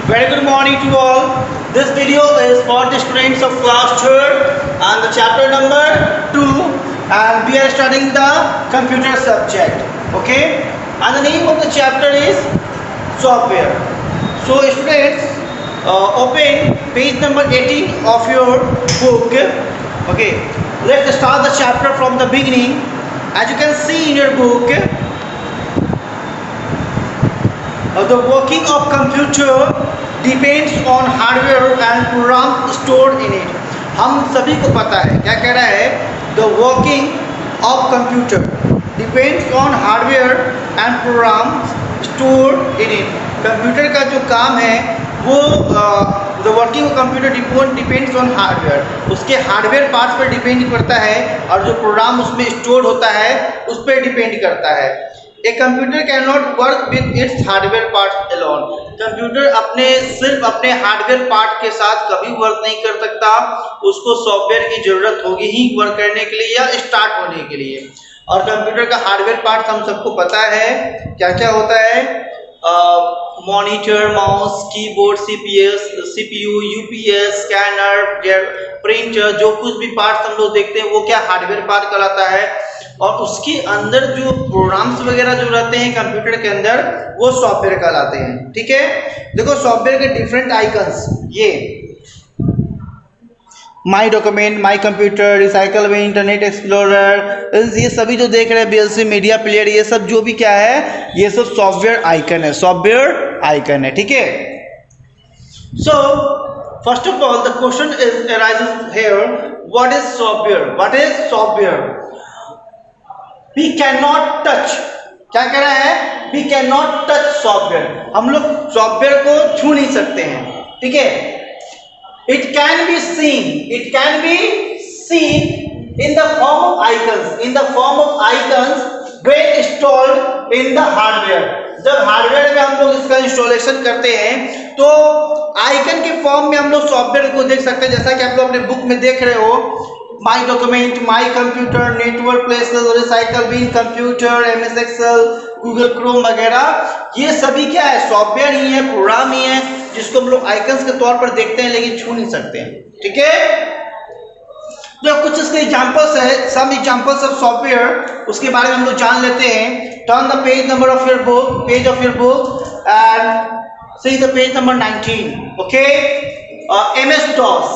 Very good morning to all. This video is for the students of class 3rd and the chapter number 2, and we are studying the computer subject. Okay, and the name of the chapter is software. So students, open page number 18 of your book. Okay, let's start the chapter from the beginning. As you can see in your book, the working of computer depends on hardware and program stored in it. हम सभी को पता है, क्या कह रहा है, the working of computer depends on hardware and program stored in it. Computer का जो काम है वो the working of computer depends on hardware, उसके हार्डवेयर पार्ट्स पर डिपेंड करता है और जो प्रोग्राम उसमें स्टोर होता है उस पर डिपेंड करता है. A computer cannot work with its hardware parts alone. Computer सिर्फ अपने हार्डवेयर पार्ट के साथ कभी वर्क नहीं कर सकता, उसको सॉफ्टवेयर की जरूरत होगी ही वर्क करने के लिए या स्टार्ट होने के लिए. और कंप्यूटर का हार्डवेयर पार्ट हम सबको पता है क्या क्या होता है. Monitor, mouse, keyboard, CPU, UPS, scanner, printer, जो कुछ भी पार्ट्स हम लोग देखते हैं वो क्या हार्डवेयर पार्ट कहलाता है. और उसके अंदर जो प्रोग्राम्स वगैरह जो रहते हैं कंप्यूटर के अंदर वो सॉफ्टवेयर कहलाते हैं. ठीक है, देखो सॉफ्टवेयर के डिफरेंट आइकन्स, ये माई डॉक्यूमेंट, माई कंप्यूटर, रिसाइकल में, इंटरनेट एक्सप्लोरर, ये सभी जो देख रहे हैं, बीएलसी मीडिया प्लेयर, ये सब जो भी क्या है, ये सब सॉफ्टवेयर आइकन है, सॉफ्टवेयर आइकन है. ठीक है, so first of all the question is arises here, what is software? What is software? We cannot touch, क्या कह रहा है, we cannot touch सॉफ्टवेयर. हम लोग सॉफ्टवेयर को छू नहीं सकते हैं. ठीक है, it can be seen in the form of icons when installed in the hardware. जब हार्डवेयर में हम लोग इसका इंस्टॉलेशन करते हैं तो आइकन के फॉर्म में हम लोग सॉफ्टवेयर को देख सकते हैं, जैसा कि आप लोग अपने बुक में देख रहे हो. My document, my computer, network places, recycle bin, computer, MS Excel, Google Chrome वगैरह, ये सभी क्या है, सॉफ्टवेयर ही है, प्रोग्राम ही है, जिसको हम लोग आइकन्स के तौर पर देखते हैं लेकिन छू नहीं सकते हैं. ठीक है, जो कुछ इसके एग्जांपल्स है, सम एग्जांपल्स ऑफ सॉफ्टवेयर, उसके बारे में हम लोग जान लेते हैं. Turn the page number of your book, and see the page number 19. Okay, MS DOS.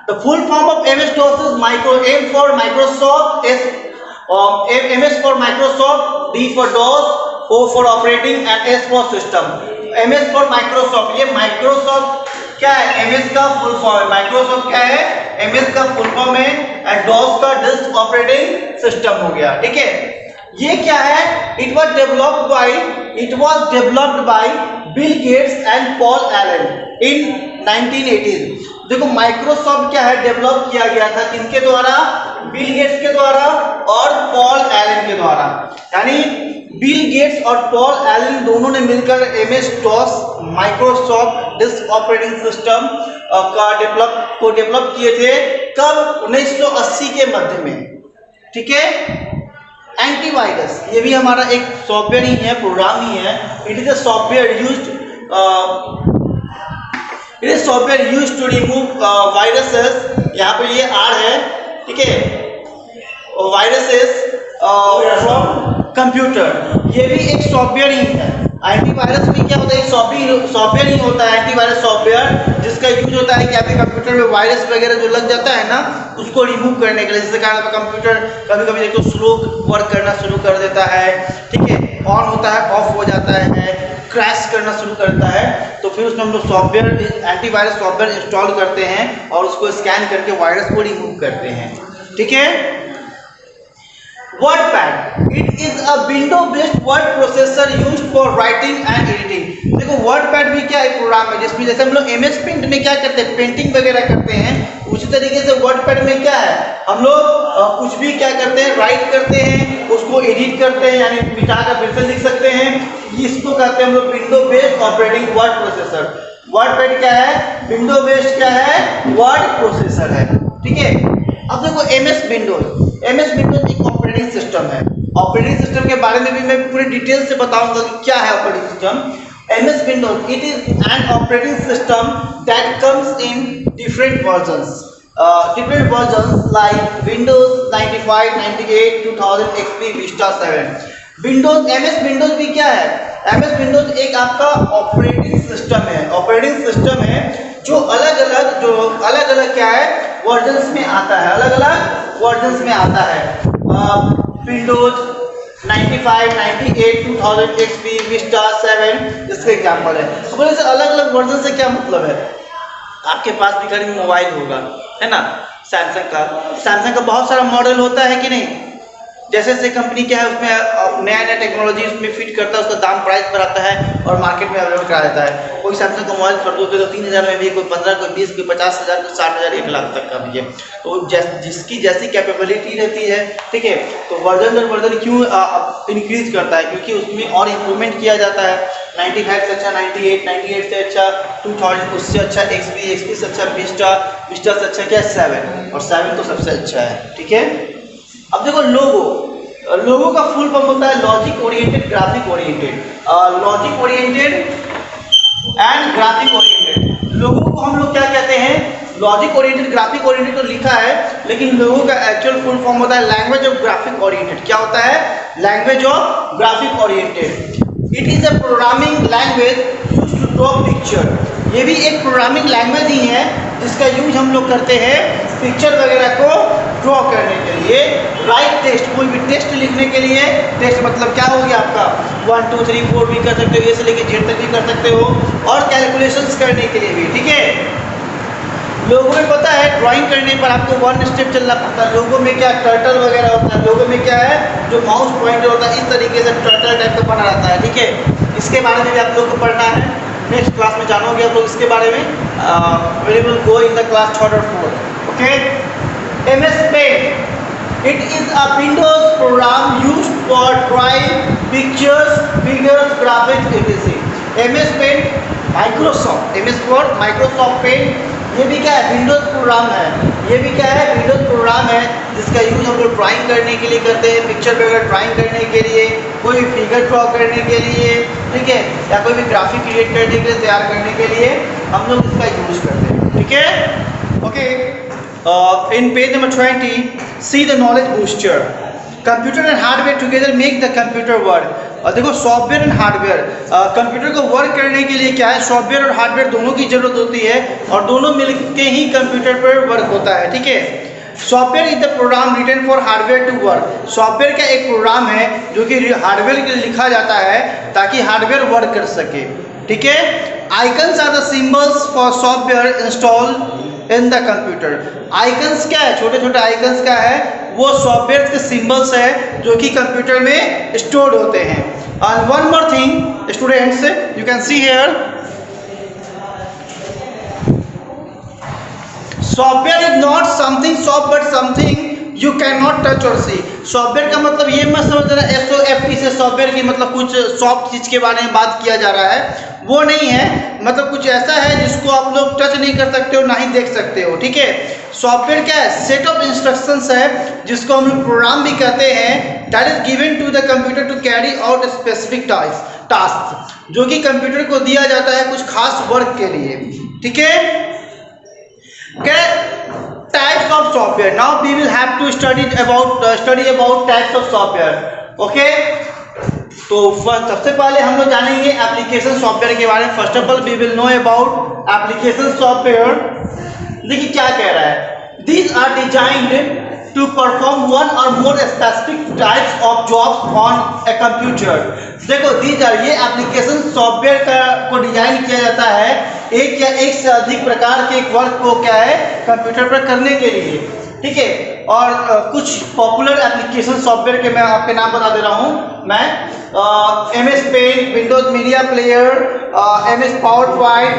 The full form of MS DOS is M for Microsoft, MS for Microsoft, D for DOS, O for operating and S for system. MS for Microsoft, ये Microsoft क्या है, MS का full form है. Microsoft क्या है, MS का full form है, and DOS का डिस्क ऑपरेटिंग सिस्टम हो गया. ठीक है, ये क्या है, it was developed by Bill Gates and Paul Allen in 1980s. देखो माइक्रोसॉफ्ट क्या है, डेवलप किया गया था किनके द्वारा, बिल गेट्स के द्वारा और पॉल एलन के द्वारा. यानी बिल गेट्स और पॉल एलन दोनों ने मिलकर MS DOS, Microsoft disk operating system का डेवलप किए थे. कब? 1980 के मध्य में. ठीक है, एंटीवायरस ये भी हमारा एक सॉफ्टवेयर ही है, प्रोग्राम ही है. It is a software used to remove viruses. यहाँ पे ये R है. ठीक है, वायरसेस फ्रॉम कंप्यूटर, ये भी एक सॉफ्टवेयर ही है. एंटीवायरस भी क्या होता है, एक सॉफ्टवेयर ही होता है, एंटीवायरस सॉफ्टवेयर, जिसका यूज होता है कि आपके कंप्यूटर में वायरस वगैरह जो लग जाता है ना, उसको रिमूव करने के लिए. जिसके कारण आपका कंप्यूटर कभी कभी देखो स्लो वर्क करना शुरू कर देता है. ठीक है, ऑन होता है, ऑफ हो जाता है, क्रैश करना शुरू करता है. तो फिर उसमें हम लोग सॉफ्टवेयर, एंटीवायरस सॉफ्टवेयर इंस्टॉल करते हैं और उसको स्कैन करके वायरस को रिमूव करते हैं. ठीक है, WordPad, it is a window-based word processor used for writing and editing. देखो WordPad भी क्या एक प्रोग्राम है जिसमें जैसे हम लोग MS Paint में क्या करते हैं, पेंटिंग वगैरह करते हैं, उसी तरीके से WordPad में क्या है, हम लोग कुछ भी क्या करते हैं, राइट करते हैं, उसको एडिट करते हैं, यानी मिटाकर फिर से लिख सकते हैं. इसको कहते हैं हम लोग window based operating word processor. WordPad क्या है, विंडो बेस्ड क्या है, वर्ड प्रोसेसर है. ठीक है, अब देखो MS Windows एक ऑपरेटिंग सिस्टम है. ऑपरेटिंग सिस्टम के बारे में भी मैं पूरी डिटेल से बताऊंगा कि क्या है operating system. MS Windows, it is an operating system that comes in different versions. Different versions like Windows 95, 98, 2000 XP, Vista 7. Windows MS Windows भी क्या है? MS Windows एक आपका ऑपरेटिंग सिस्टम है, ऑपरेटिंग सिस्टम है जो अलग अलग क्या है वर्जन्स में आता है, अलग अलग वर्जन्स में आता है। विंडोज 95, 98, 2000 XP, Vista 7 इसके एग्जाम्पल है। अब बोले अलग अलग वर्जन से क्या मतलब है? आपके पास भी घर में मोबाइल होगा, है ना, सैमसंग का बहुत सारा मॉडल होता है कि नहीं। जैसे जैसे कंपनी क्या है उसमें नया नया टेक्नोलॉजी उसमें फिट करता है, उसका दाम प्राइस पर आता है और मार्केट में अवेलेबल करा देता है। कोई सैमसंग का मोबाइल खरीदोगे तो 3000 में भी, कोई 15, कोई 20, कोई 50,000, कोई 60,000, 1 लाख तक का भी है। तो जिसकी जैसी कैपेबिलिटी रहती है, ठीक है, तो वर्जन दर वर्जन क्यों इंक्रीज करता है, क्योंकि उसमें और इम्प्रूवमेंट किया जाता है। 95 से अच्छा 98 से अच्छा 2000, उससे अच्छा XP से अच्छा Vista से अच्छा क्या 7, और 7 तो सबसे अच्छा है, ठीक है। अब देखो लोगो का फुल फॉर्म होता है logic oriented, graphic oriented, logic oriented and graphic oriented. लोगों को हम लोग क्या कहते हैं? लॉजिक ओरिएंटेड, ग्राफिक ओरिएंटेड तो लिखा है, लेकिन लोगों का एक्चुअल फुल फॉर्म होता है लैंग्वेज ऑफ ग्राफिक ओरिएंटेड। क्या होता है? Language of graphic oriented. It is a programming language used to draw picture. ये भी एक प्रोग्रामिंग लैंग्वेज ही है जिसका यूज हम लोग करते हैं पिक्चर वगैरह को ड्रॉ करने के लिए। राइट टेक्स्ट, कोई भी टेक्स्ट लिखने के लिए, टेक्स्ट मतलब क्या हो गया आपका 1 2 3 4 भी कर सकते हो, ए से लेके जेड तक भी कर सकते हो, और कैलकुलेशंस करने के लिए भी, ठीक है। लोगों में पता है ड्राइंग करने पर आपको 1 स्टेप चलना पड़ता है। लोगों में क्या टर्टल वगैरह होता है, लोगों में क्या है जो माउस पॉइंटर होता है, इस तरीके से टर्टल टाइप का बना रहता है, ठीक है। इसके बारे में भी आप लोग को पढ़ना है, नेक्स्ट क्लास में जानोगे आप लोग इसके बारे में। We will go in the class 3rd और 4th, okay. MS Paint, it is a Windows program used for drawing pictures, figures, graphics, etc. MS Paint MS for Microsoft Paint, ये भी क्या है? विंडोज प्रोग्राम है। ये भी क्या है? विंडोज प्रोग्राम है जिसका यूज हम लोग ड्राइंग करने के लिए करते हैं, पिक्चर वगैरह ड्राइंग करने के लिए, कोई फिगर ड्रॉ करने के लिए, ठीक है, या कोई भी ग्राफिक क्रिएट करने के लिए, तैयार करने के लिए हम लोग इसका यूज करते हैं, ठीक है, okay. In page number 20, see the knowledge booster. Computer and hardware together make the computer work. और देखो सॉफ्टवेयर एंड हार्डवेयर, कंप्यूटर को वर्क करने के लिए क्या है, सॉफ्टवेयर और हार्डवेयर दोनों की जरूरत होती है, और दोनों मिलके ही कंप्यूटर पर वर्क होता है, ठीक है। Software is the program written for hardware to work. Software का एक प्रोग्राम है जो कि हार्डवेयर के लिए लिखा जाता है ताकि हार्डवेयर वर्क कर सके, ठीक है। Icons are the symbols for software install in the computer. Icons क्या है? छोटे छोटे आइकन्स क्या है? वो सॉफ्टवेयर के सिंबल्स है जो कि कंप्यूटर में स्टोर्ड होते हैं। And one more thing students, you can see here, software is not something soft but something you can not touch और सी। सॉफ्टवेयर का मतलब ये मत समझना SOFT से सॉफ्टवेयर की मतलब कुछ सॉफ्ट चीज के बारे में बात किया जा रहा है, वो नहीं है। मतलब कुछ ऐसा है जिसको आप लोग टच नहीं कर सकते हो, ना ही देख सकते हो, ठीक है। सॉफ्टवेयर क्या है? सेट ऑफ इंस्ट्रक्शंस है जिसको हम लोग प्रोग्राम भी कहते हैं, that is given to the computer to carry out specific task, जो कि कंप्यूटर को दिया जाता है कुछ खास वर्क के लिए, ठीक है। Types of software. Now we will have to study about types of software. Okay? तो सबसे पहले हम लोग जानेंगे एप्लीकेशन सॉफ्टवेयर के बारे में। First of all we will know about application software. देखिए क्या कह रहा है, these are designed to perform one or more specific types of jobs on a computer. देखो दीज आर, ये एप्लीकेशन सॉफ्टवेयर को डिजाइन किया जाता है एक या एक से अधिक प्रकार के वर्क को क्या है कंप्यूटर पर करने के लिए, ठीक है। और कुछ पॉपुलर एप्लीकेशन सॉफ्टवेयर के मैं आपके नाम बता दे रहा हूँ मैं। MS paint, Windows media player, MS PowerPoint,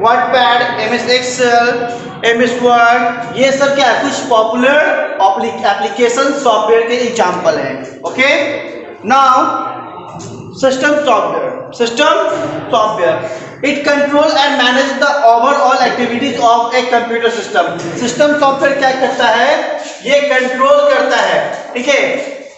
WordPad, MS Excel, MS Word, ये सब क्या है कुछ पॉपुलर एप्लीकेशन सॉफ्टवेयर के एग्जाम्पल हैं, okay. Now system software, it control and manage the overall activities of a computer system. System software क्या करता है? ये कंट्रोल करता है, ठीक है,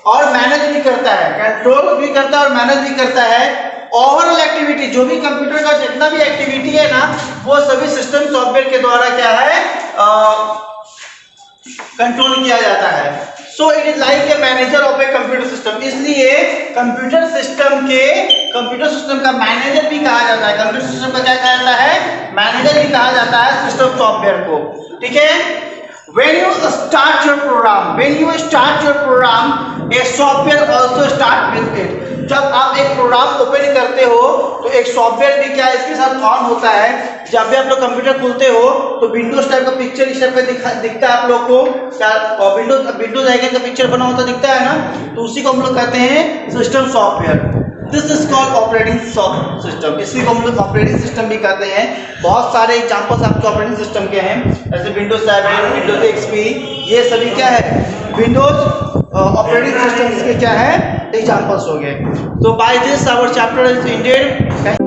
और मैनेज भी करता है, कंट्रोल भी करता है और मैनेज भी करता है ओवरऑल एक्टिविटी, जो भी कंप्यूटर का जितना भी एक्टिविटी है ना, वो सभी सिस्टम सॉफ्टवेयर के द्वारा क्या है, कंट्रोल किया जाता है। So it is like a manager of a computer system, इसलिए कंप्यूटर सिस्टम का मैनेजर भी कहा जाता है। कंप्यूटर सिस्टम का क्या कहा जाता है, मैनेजर भी कहा जाता है सिस्टम सॉफ्टवेयर को, ठीक है। When you start your program, a software also start with it. जब आप एक प्रोग्राम ओपन करते हो तो एक सॉफ्टवेयर भी क्या इसके साथ ऑन होता है। जब भी आप लोग कंप्यूटर खोलते हो तो विंडोज टाइप का पिक्चर इस टाइप का दिखता है आप लोग को, क्या विंडोज आइकन का पिक्चर बना होता दिखता है ना, तो उसी को हम लोग कहते हैं system software. This is called operating system, इसी को हम लोग ऑपरेटिंग सिस्टम भी कहते हैं। बहुत सारे एग्जांपल्स आपके ऑपरेटिंग सिस्टम के हैं, जैसे विंडोज 7, विंडोज XP, ये सभी क्या है, विंडोज ऑपरेटिंग सिस्टम के क्या है एग्जांपल्स हो गए। तो by this our chapter is ended.